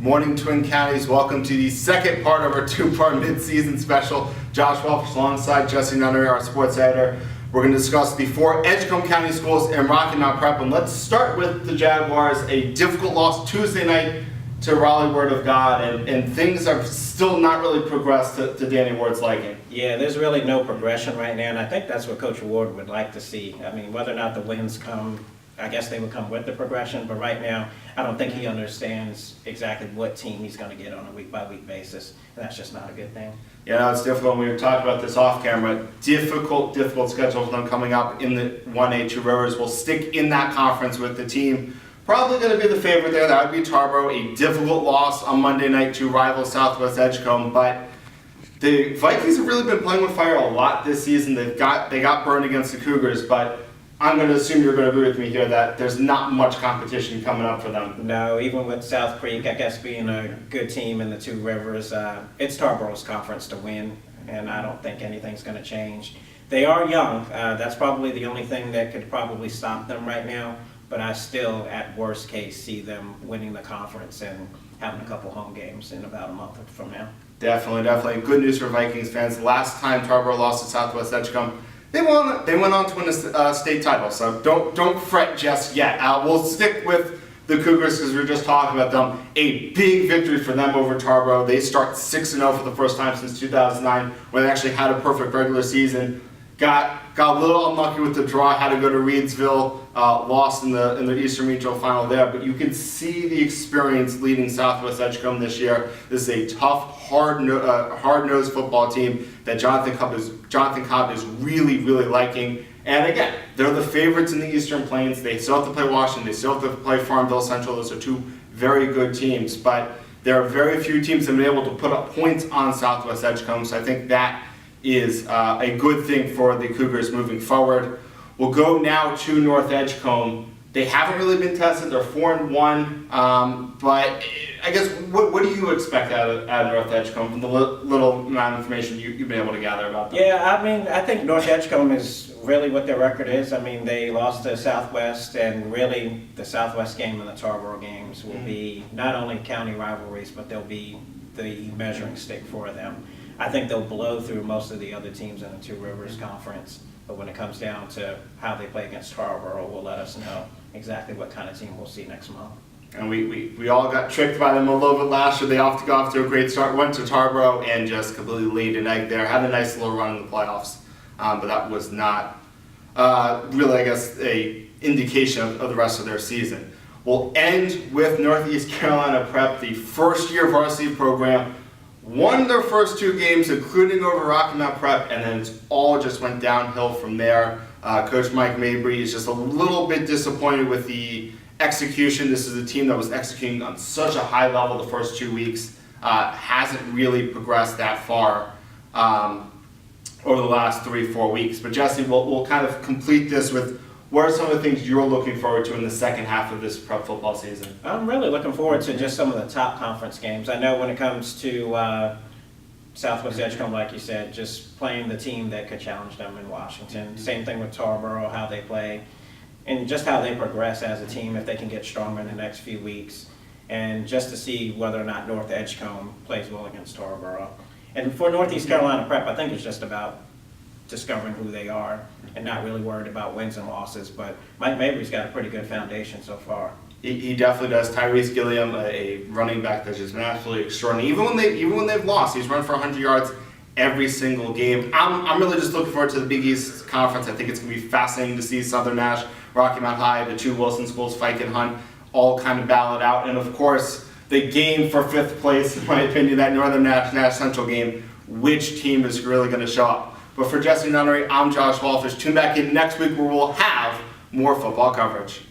Morning Twin Counties, welcome to the second part of our two-part mid-season special. Josh Walsh alongside Jesse Nunnery, our sports editor. We're going to discuss the four Edgecombe County schools and Rocky Mount Prep. And let's start with the Jaguars. A difficult loss Tuesday night to Raleigh Word of God, and things have still not really progressed to Danny Ward's liking. Yeah, there's really no progression right now, and I think that's what Coach Ward would like to see. I mean, whether or not the wins come, I guess they would come with the progression, but right now, I don't think he understands exactly what team he's going to get on a week-by-week basis, and that's just not a good thing. Yeah, no, it's difficult. We were talking about this off camera. Difficult schedule for them coming up in the 1A Two Rivers. We'll stick in that conference with the team. Probably going to be the favorite there. That would be Tarboro. A difficult loss on Monday night to rival Southwest Edgecombe, but the Vikings have really been playing with fire a lot this season. They got burned against the Cougars, but I'm going to assume you're going to agree with me here that there's not much competition coming up for them. No, even with South Creek, I guess being a good team in the Two Rivers, it's Tarboro's conference to win, and I don't think anything's going to change. They are young. That's probably the only thing that could probably stop them right now, but I still, at worst case, see them winning the conference and having a couple home games in about a month from now. Definitely. Good news for Vikings fans. Last time Tarboro lost to Southwest Edgecombe, they went on to win a state title, so don't fret just yet. We'll stick with the Cougars because we were just talking about them. A big victory for them over Tarboro. They start 6-0 for the first time since 2009, where they actually had a perfect regular season. Got a little unlucky with the draw, had to go to Reedsville, lost in the Eastern Regional Final there, but you can see the experience leading Southwest Edgecombe this year. This is a tough, hard-nosed football team that Jonathan Cobb is really liking. And again, they're the favorites in the Eastern Plains. They still have to play Washington. They still have to play Farmville Central. Those are two very good teams, but there are very few teams that have been able to put up points on Southwest Edgecombe, so I think that is a good thing for the Cougars moving forward. We'll go now to North Edgecombe. They haven't really been tested. They're 4-1, but I guess what do you expect out of North Edgecombe from the little amount of information you've been able to gather about them? Yeah, I mean, I think North Edgecombe is really what their record is. I mean, they lost to Southwest, and really the Southwest game and the Tarboro games will be not only county rivalries, but they'll be the measuring stick for them. I think they'll blow through most of the other teams in the Two Rivers Conference, but when it comes down to how they play against Tarboro, will let us know exactly what kind of team we'll see next month. And we all got tricked by them a little bit last year. They got off to a great start, went to Tarboro and just completely laid an egg there. Had a nice little run in the playoffs, but that was not really, I guess, a indication of the rest of their season. We'll end with Northeast Carolina Prep, the first-year varsity program. Won their first two games, including over Rocky Mount Prep, and then it all just went downhill from there. Coach Mike Mabry is just a little bit disappointed with the execution. This is a team that was executing on such a high level the first 2 weeks. Hasn't really progressed that far over the last 3-4 weeks. But Jesse, we'll kind of complete this with what are some of the things you're looking forward to in the second half of this prep football season? I'm really looking forward to just some of the top conference games. I know when it comes to Southwest Edgecombe, like you said, just playing the team that could challenge them in Washington. Same thing with Tarboro, how they play, and just how they progress as a team if they can get stronger in the next few weeks. And just to see whether or not North Edgecombe plays well against Tarboro. And for Northeast Carolina Prep, I think it's just about discovering who they are and not really worried about wins and losses. But Mike Mabry's got a pretty good foundation so far. He definitely does. Tyrese Gilliam, a running back that's just been absolutely extraordinary. Even when they've lost, he's run for 100 yards every single game. I'm really just looking forward to the Big East Conference. I think it's going to be fascinating to see Southern Nash, Rocky Mount High, the two Wilson schools, Fike and Hunt, all kind of battle it out. And of course, the game for 5th place, in my opinion, that Northern Nash Central game, which team is really going to show up. But for Jesse Nunnery, I'm Josh Walfish. Tune back in next week where we'll have more football coverage.